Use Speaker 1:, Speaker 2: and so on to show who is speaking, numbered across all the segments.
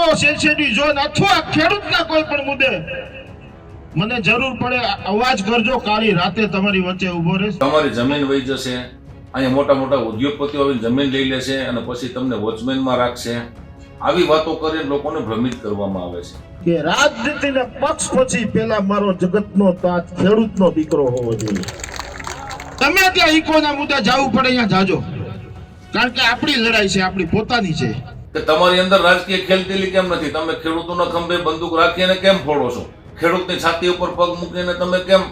Speaker 1: Eco sensitive zone અથવા ખેડૂતના કોઈ પણ મુદ્દે મને જરૂર પડે અવાજ કરજો, કાળી રાતે તમારી વચ્ચે ઊભો રહેશે.
Speaker 2: તમારી જમીન વહી જશે, અહીંયા મોટા મોટા ઉદ્યોગપતિઓ આવીને જમીન લઈ લેશે અને પછી તમને વોચમેનમાં રાખશે. આવી વાતો કરીને લોકોને ભ્રમિત કરવામાં આવે છે
Speaker 1: કે રાજનીતિના પક્ષ પછી પેલા મારો જગતનો તાત ખેડૂતનો દીકરો હોવો જોઈએ. તમે ત્યાં ઇકોના મુદ્દે જવું પડે અહીંયા જાજો, કારણ કે આપણી લડાઈ છે, આપણી પોતાની છે.
Speaker 2: કે તમારી અંદર રાજકીય ખેલતેલી કેમ નથી? તમે ખેડૂતોના ખંભે બંદૂક રાખીને કેમ ફોડો છો? ખેડૂતની છાતી ઉપર પગ મૂકીને તમે કેમ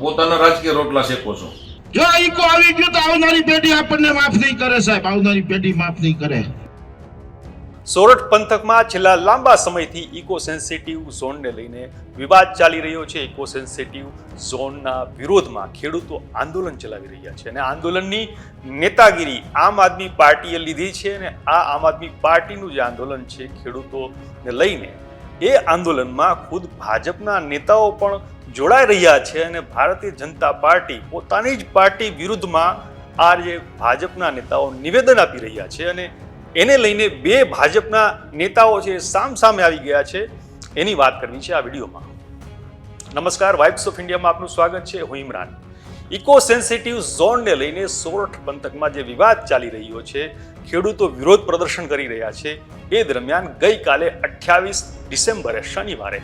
Speaker 2: પોતાના રાજકીય રોટલા શેકો છો?
Speaker 1: જો ઇકો આવી ગયું તો આવનારી પેઢી આપણને માફ નહીં કરે સાહેબ, આવનારી પેઢી માફ નહીં કરે.
Speaker 3: સોરઠ પંથકમાં છેલ્લા લાંબા સમયથી ઇકો સેન્સિટિવ ઝોનને લઈને વિવાદ ચાલી રહ્યો છે. ઇકો સેન્સિટિવ ઝોનના વિરોધમાં ખેડૂતો આંદોલન ચલાવી રહ્યા છે અને આંદોલનની નેતાગીરી આમ આદમી પાર્ટીએ લીધી છે. અને આ આમ આદમી પાર્ટીનું જે આંદોલન છે ખેડૂતોને લઈને, એ આંદોલનમાં ખુદ ભાજપના નેતાઓ પણ જોડાઈ રહ્યા છે અને ભારતીય જનતા પાર્ટી પોતાની જ પાર્ટી વિરુદ્ધમાં આ જે ભાજપના નેતાઓ નિવેદન આપી રહ્યા છે અને એને લઈને બે ભાજપના નેતાઓ છે સામસામે આવી ગયા છે. એની વાત કરવી છે આ વિડીયોમાં. નમસ્કાર, વાઇબ્સ ઓફ ઇન્ડિયામાં આપનું સ્વાગત છે. હું ઇમરાન. ઇકો સેન્સિટિવ ઝોનને લઈને સોરઠ પંથકમાં જે વિવાદ ચાલી રહ્યો છે, ખેડૂતો વિરોધ પ્રદર્શન કરી રહ્યા છે, એ દરમિયાન ગઈકાલે 28 ડિસેમ્બરે શનિવારે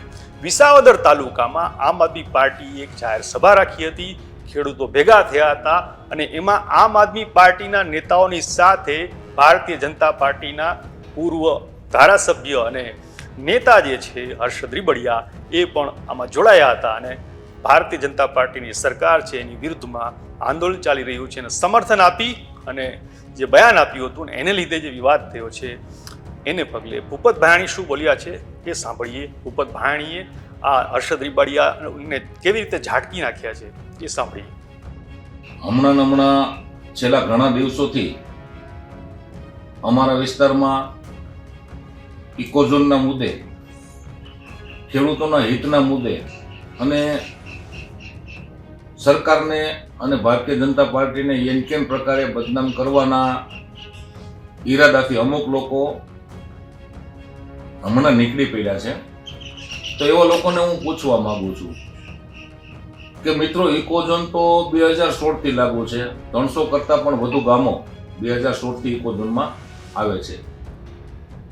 Speaker 3: વિસાવદર તાલુકામાં આમ આદમી પાર્ટીએ એક જાહેર સભા રાખી હતી. ખેડૂતો ભેગા થયા હતા અને એમાં આમ આદમી પાર્ટીના નેતાઓની સાથે ભારતીય જનતા પાર્ટીના પૂર્વ ધારાસભ્ય અને નેતા જે છે હર્ષદ રીબડિયા, એ પણ આમાં જોડાયા હતા અને ભારતીય જનતા પાર્ટીની સરકાર છે એની વિરુદ્ધમાં આંદોલન ચાલી રહ્યું છે અને સમર્થન આપી અને જે બયાન આપ્યું હતું ને એને લીધે જે વિવાદ થયો છે એને પગલે ભૂપત ભાયાણી શું બોલ્યા છે એ સાંભળીએ. ભૂપત ભાયાણીએ આ હર્ષદ રીબડિયાને કેવી રીતે ઝાટકી નાખ્યા છે એ સાંભળીએ.
Speaker 2: હમણાં છેલ્લા ઘણા દિવસોથી અમારા વિસ્તારમાં ઇકોઝોનના મુદ્દે, ખેડૂતોના હિતના મુદ્દે અને સરકારને અને ભારતીય જનતા પાર્ટીને એમ કેમ પ્રકારે બદનામ કરવાના ઈરાદાથી અમુક લોકો હમણાં નીકળી પડ્યા છે. તો એવા લોકોને હું પૂછવા માંગુ છું કે મિત્રો, ઇકોઝોન તો 2016થી લાગુ છે. 300 કરતાં પણ વધુ ગામો 2016થી ઇકોઝોનમાં આવે છે.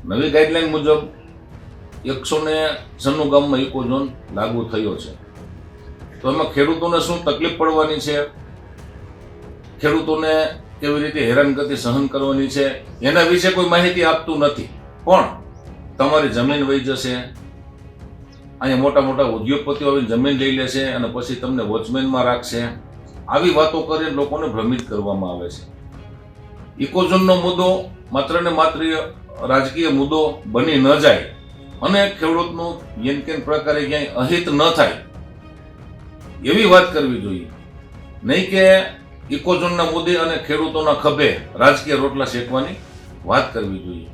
Speaker 2: નવી ગાઈડલાઈન મુજબ 196 ગામમાં ઇકોઝોન લાગુ થયો છે. તો એમાં ખેડૂતોને શું તકલીફ પડવાની છે, ખેડૂતોને કેવી રીતે હેરાનગતિ સહન કરવાની છે, એના વિશે કોઈ માહિતી આપતું નથી. પણ તમારી જમીન વહી જશે, અહીંયા મોટા મોટા ઉદ્યોગપતિઓ આવીને જમીન લઈ લેશે અને પછી તમને વોચમેનમાં રાખશે. આવી વાતો કરીને લોકોને ભ્રમિત કરવામાં આવે છે. ઇકોઝોનનો મુદ્દો માત્ર ને માત્ર રાજકીય મુદ્દો બની ન જાય અને ખેડૂતનું જેમ કેમ પ્રકારે ક્યાંય અહિત ન થાય એવી વાત કરવી જોઈએ. નહીં કે ઇકોઝોનના મુદ્દે અને ખેડૂતોના ખભે રાજકીય રોટલા શેકવાની વાત કરવી જોઈએ.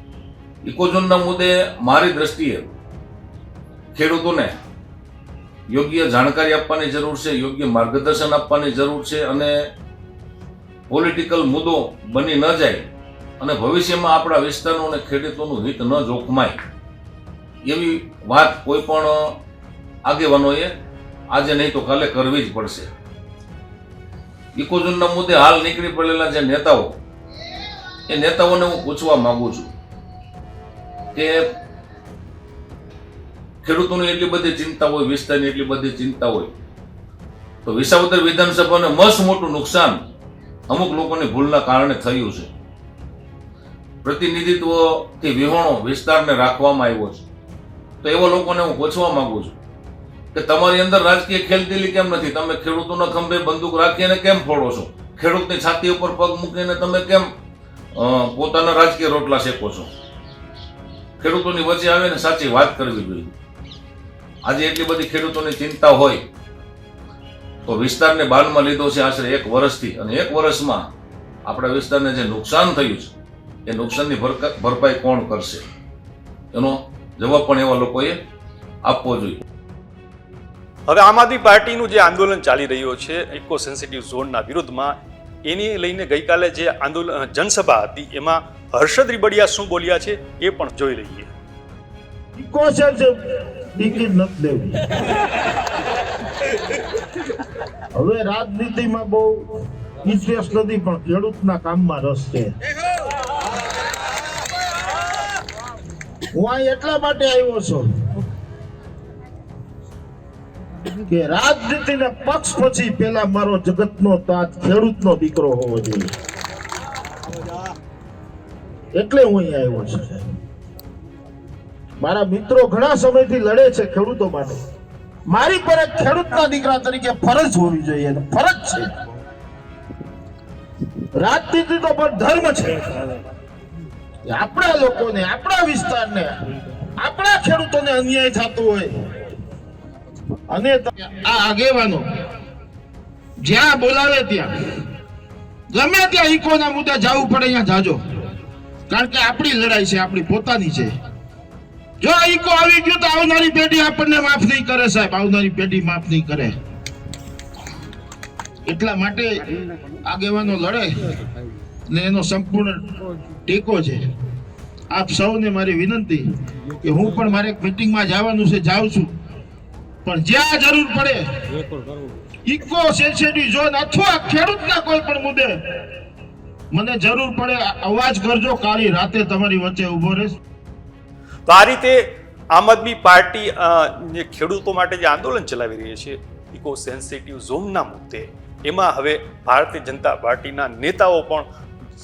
Speaker 2: ઇકોઝોનના મુદ્દે મારી દ્રષ્ટિએ ખેડૂતોને યોગ્ય જાણકારી આપવાની જરૂર છે, યોગ્ય માર્ગદર્શન આપવાની જરૂર છે અને પોલિટિકલ મુદ્દો બની ન જાય અને ભવિષ્યમાં આપણા વિસ્તારનું અને ખેડૂતોનું હિત ન જોખમાય એવી વાત કોઈ પણ આગેવાનોએ આજે નહીં તો કાલે કરવી જ પડશે. ઇકોઝોનના મુદ્દે હાલ નીકળી પડેલા જે નેતાઓ, એ નેતાઓને હું પૂછવા માંગુ છું કે ખેડૂતોની એટલી બધી ચિંતા હોય, વિસ્તારની એટલી બધી ચિંતા હોય, તો વિસાવદર વિધાનસભાને મસ્ત મોટું નુકસાન અમુક લોકોની ભૂલના કારણે થયું છે. પ્રતિનિધિત્વથી વિહોણો વિસ્તારને રાખવામાં આવ્યો છે. તો એવા લોકોને હું પૂછવા માંગુ છું કે તમારી અંદર રાજકીય ખેલતેલી કેમ નથી? તમે ખેડૂતોના ખંભે બંદૂક રાખીને કેમ ફોડો છો? ખેડૂતની છાતી ઉપર પગ મૂકીને તમે કેમ પોતાના રાજકીય રોટલા શેકો છો? ખેડૂતોની વચ્ચે આવીને સાચી વાત કરવી જોઈએ. આજે એટલી બધી ખેડૂતોની ચિંતા હોય તો વિસ્તારને બાનમાં લીધો છે આશરે 1 વર્ષથી, અને 1 વર્ષમાં આપણા વિસ્તારને જે નુકસાન થયું છે એ નુકસાનની ભરપાઈ કોણ કરશે? એનો જવાબ પણ એવા લોકોએ આપવો જોઈએ.
Speaker 3: હવે આમ આદમી પાર્ટીનું જે આંદોલન ચાલી રહ્યું છે ઇકો સેન્સિટિવ ઝોનના વિરુદ્ધમાં, એની લઈને ગઈકાલે જે આંદોલન જનસભા હતી એમાં હર્ષદ રીબડિયા શું બોલ્યા છે એ પણ જોઈ લઈએ.
Speaker 1: ઇકો ટિકિટ નથી દેવી. હવે રાજનીતિમાં બહુ ઇન્ટરેસ્ટ નથી, પણ ખેડૂતના કામમાં રસ છે. હું અહીં એટલા માટે આવ્યો છું કે રાજનીતિના પક્ષ પછી પેલા મારો જગતનો તાજ ખેડૂતનો દીકરો હોવો જોઈએ, એટલે હું અહીં આવ્યો છું. મારા મિત્રો ઘણા સમયથી લડે છે ખેડૂતો માટે. મારી પર એક ખેડૂતના દીકરા તરીકે ફરજ હોવી જોઈએ, અને ફરજ છે. રાજનીતિ તો પણ ધર્મ છે. આપણા લોકોને, આપણા વિસ્તારને, આપણા ખેડૂતોને અન્યાય થતો હોય અને આ આગેવાનો જ્યાં બોલાવે ત્યાં, ગમે ત્યાં ઇકોના મુદ્દે જવું પડે અહીંયા જાજો, કારણ કે આપણી લડાઈ છે, આપણી પોતાની છે. જો ઇકો આવી ગયું તો આવનારી પેઢી આપણને માફ નહીં કરે સાહેબ, આવનારી પેઢી માફ નહીં કરે. એટલા માટે આગેવાનો લડે ને એનો સંપૂર્ણ ટેકો છે. આપ સૌને મારી વિનંતી કે હું પણ મારે એક મીટિંગમાં જવાનું છે, જાઉં છું, પણ જ્યાં જરૂર પડે ઇકો સેન્સિટિવ ઝોન અથવા ખેડૂતના કોઈ પણ મુદ્દે મને જરૂર પડે અવાજ કરજો. કાળી રાતે તમારી વચ્ચે ઊભો રહીશ.
Speaker 3: તો આ રીતે આમ આદમી પાર્ટી જે ખેડૂતો માટે જે આંદોલન ચલાવી રહી છે ઇકો સેન્સિટિવ ઝોનના મુદ્દે, એમાં હવે ભારતીય જનતા પાર્ટીના નેતાઓ પણ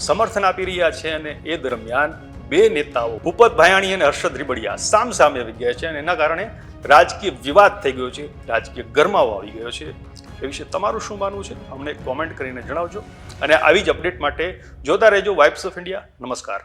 Speaker 3: સમર્થન આપી રહ્યા છે. અને એ દરમિયાન બે નેતાઓ ભૂપત ભાયાણી અને હર્ષદ રીબડિયા સામસામે આવી ગયા છે, અને એના કારણે રાજકીય વિવાદ થઈ ગયો છે, રાજકીય ગરમાવો આવી ગયો છે. એ વિશે તમારું શું માનવું છે અમને કોમેન્ટ કરીને જણાવજો, અને આવી જ અપડેટ માટે જોતા રહેજો વાઇબ્સ ઓફ ઇન્ડિયા. નમસ્કાર.